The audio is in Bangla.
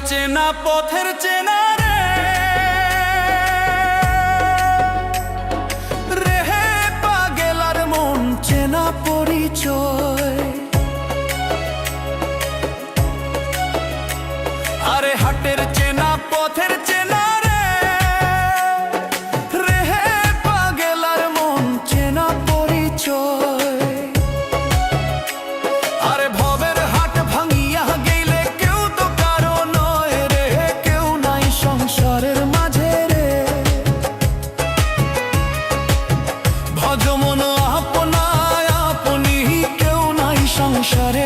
চেনা পথের চেনা রে রেহে পাগেলার মন চেনা পরিচয়। আরে হাটের চেনা পথের চেনা রে রেহে পাগেলার মন চেনা পরিচয়। আরে ভবের হাট ভাঙিয়া গেলে কেউ তো কারো নয় রে, কেউ নাই সংসারের মাঝে রে। ভজমন আপনায় আপনি কেউ নাই সংসারে